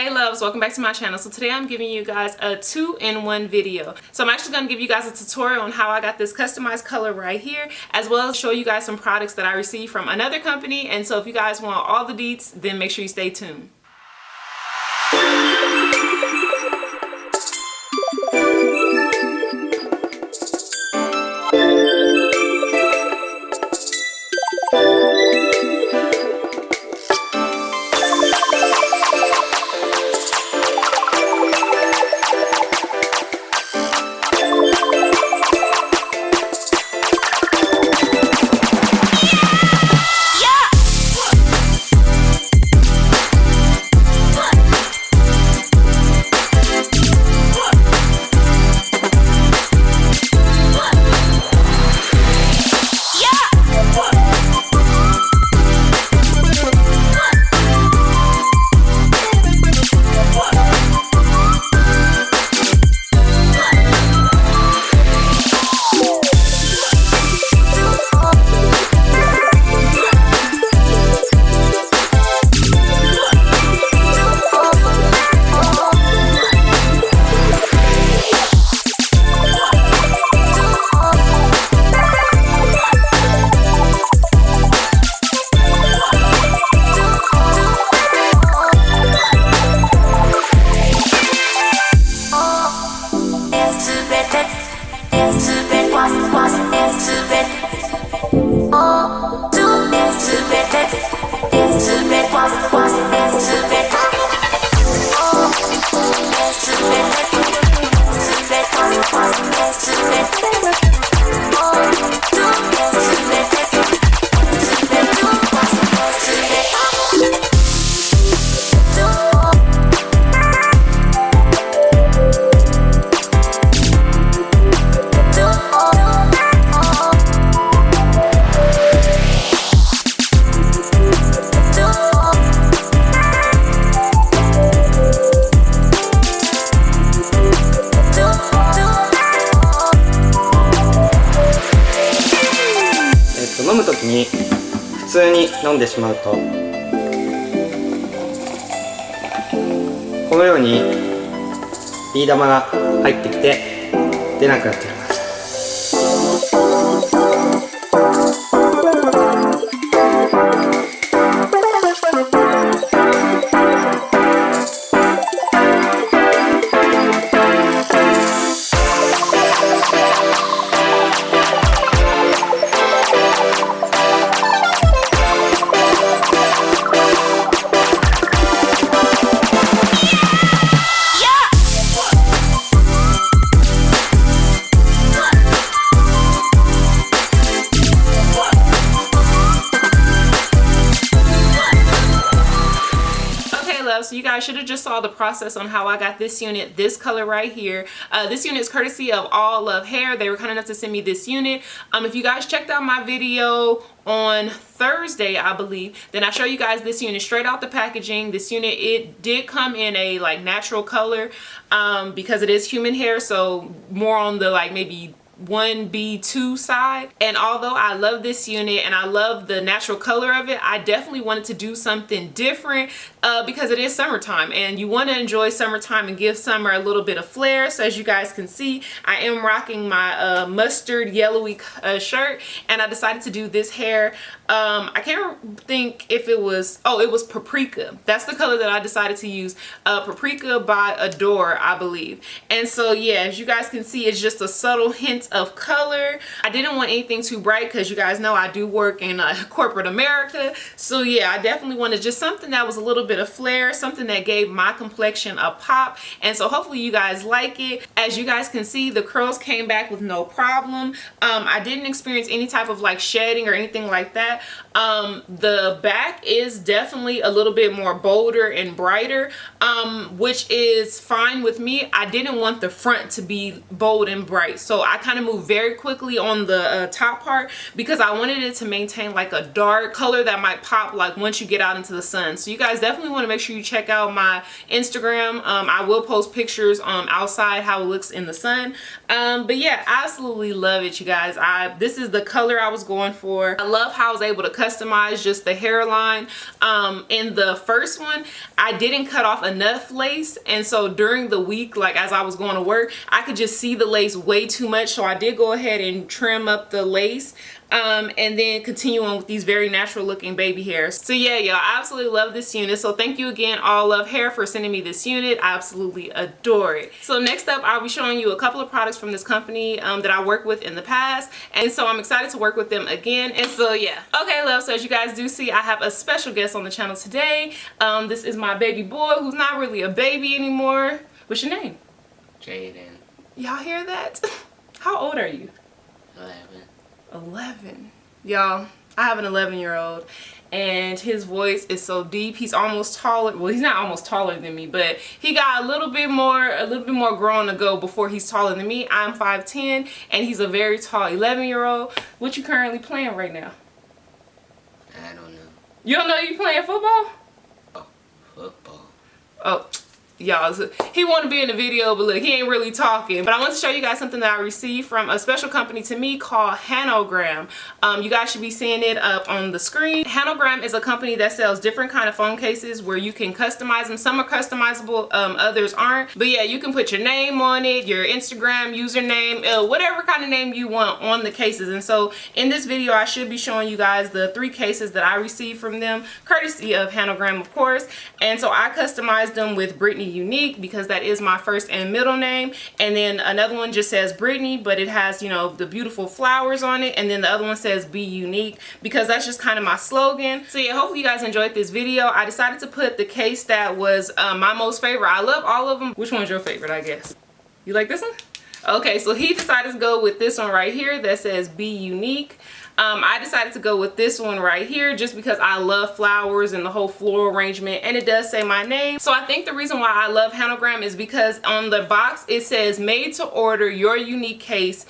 Hey loves, welcome back to my channel. So today I'm giving you guys a 2-in-1 video. So I'm actually going to give you guys a tutorial on how I got this customized color right here, as well as show you guys some products that I received from another company. And so if you guys want all the deets, then make sure you stay tuned.飲むときに普通に飲んでしまうとこのようにビー玉が入ってきて出なくなっちゃいます。So you guys should have just saw the process on how I got this unit, this color right here. This unit is courtesy of ALLOVE Hair. They were kind enough to send me this unit. If you guys checked out my video on Thursday, I believe, then I show you guys this unit straight out the packaging. This unit, it did come in a like natural color because it is human hair, so more on the like maybe 1B2 side. And although I love this unit and I love the natural color of it, I definitely wanted to do something different because it is summertime and you want to enjoy summertime and give summer a little bit of flair. So as you guys can see, I am rocking my mustard yellowy shirt, and I decided to do this hair. I can't think if it was, oh, it was Paprika. That's the color that I decided to use. Paprika by Adore, I believe. And so yeah, as you guys can see, it's just a subtle hint of color. I didn't want anything too bright because you guys know I do work in corporate America. So yeah, I definitely wanted just something that was a little bit of flair, something that gave my complexion a pop. And so hopefully you guys like it. As you guys can see, the curls came back with no problem. I didn't experience any type of like shedding or anything like that. The back is definitely a little bit more bolder and brighter, which is fine with me. I didn't want the front to be bold and bright, so I kind of moved very quickly on the top part because I wanted it to maintain like a dark color that might pop like once you get out into the sun. So you guys definitely definitely want to make sure you check out my Instagram. I will post pictures outside how it looks in the sun. But yeah, absolutely love it, you guys. This is the color I was going for. I love how I was able to customize just the hairline. In the first one, I didn't cut off enough lace, and so during the week, like as I was going to work, I could just see the lace way too much, so I did go ahead and trim up the lace. And then continue on with these very natural looking baby hairs. So yeah, y'all, I absolutely love this unit. So thank you again, All Love Hair, for sending me this unit. I absolutely adore it. So next up, I'll be showing you a couple of products from this company that I worked with in the past, and so I'm excited to work with them again. And so yeah, okay, love. So as you guys do see, I have a special guest on the channel today. This is my baby boy, who's not really a baby anymore. What's your name? Jaden. Y'all hear that? How old are you? 11. Y'all, I have an 11-year-old, and his voice is so deep. He's almost taller. Well, he's not almost taller than me, but he got a little bit more growing to go before he's taller than me. I'm 5'10", and he's a very tall 11-year-old. What you currently playing right now? I don't know. You don't know you playing football? Oh, football. Oh. Y'all, he want to be in the video, but look, he ain't really talking. But I want to show you guys something that I received from a special company to me called HANOGRAM. You guys should be seeing it up on the screen. HANOGRAM is a company that sells different kind of phone cases where you can customize them. Some are customizable, others aren't. But yeah, you can put your name on it, your Instagram username, whatever kind of name you want on the cases. And so in this video, I should be showing you guys the 3 cases that I received from them, courtesy of HANOGRAM, of course. And so I customized them with Brittany Unique, because that is my first and middle name. And then another one just says Brittany, but it has, you know, the beautiful flowers on it. And then the other one says Be Unique, because that's just kind of my slogan. So yeah, hopefully you guys enjoyed this video. I decided to put the case that was my most favorite. I love all of them. Which one's your favorite, I guess? You like this one? Okay, so he decided to go with this one right here that says Be Unique. I decided to go with this one right here just because I love flowers and the whole floral arrangement, and it does say my name. So I think the reason why I love HANOGRAM is because on the box it says made to order, your unique case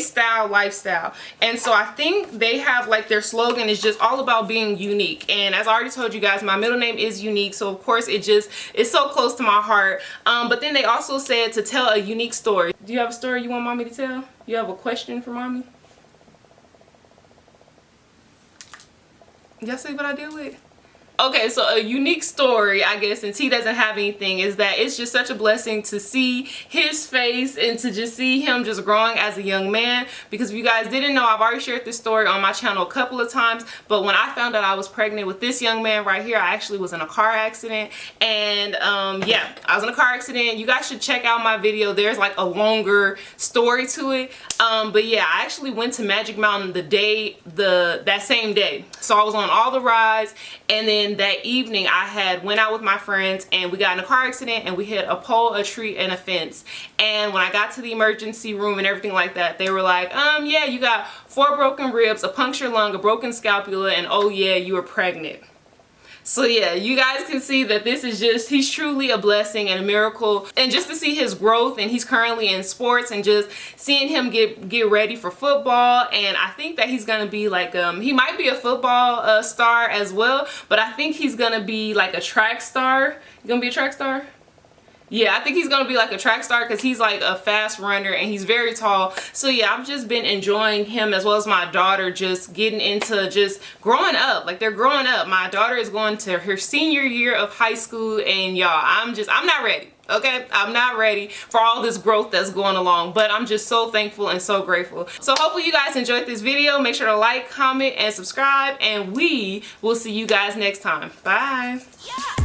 style lifestyle. And so I think they have, like, their slogan is just all about being unique. And as I already told you guys, my middle name is Unique, so of course it's so close to my heart. But then they also said to tell a unique story. Do you have a story you want mommy to tell? You have a question for mommy? Y'all see what I did with? Okay, so a unique story, I guess, since he doesn't have anything, is that it's just such a blessing to see his face and to just see him just growing as a young man. Because if you guys didn't know, I've already shared this story on my channel a couple of times, but when I found out I was pregnant with this young man right here, I actually was in a car accident. And yeah, I was in a car accident. You guys should check out my video. There's like a longer story to it. But yeah, I actually went to Magic Mountain that same day. So I was on all the rides, and then that evening I went out with my friends, and we got in a car accident and we hit a pole, a tree, and a fence. And when I got to the emergency room and everything like that, they were like, yeah, you got 4 broken ribs, a punctured lung, a broken scapula, and oh yeah, you were pregnant. So yeah, you guys can see that this is he's truly a blessing and a miracle. And just to see his growth, and he's currently in sports, and just seeing him get ready for football. And I think that he's gonna be like, he might be a football star as well, but I think he's gonna be like a track star. You gonna be a track star? Yeah, I think he's gonna be like a track star because he's like a fast runner and he's very tall. So yeah, I've just been enjoying him, as well as my daughter, just getting into just growing up. Like, they're growing up. My daughter is going to her senior year of high school, and y'all, I'm not ready. Okay, I'm not ready for all this growth that's going along, but I'm just so thankful and so grateful. So hopefully you guys enjoyed this video. Make sure to like, comment, and subscribe, and we will see you guys next time. Bye. Yeah.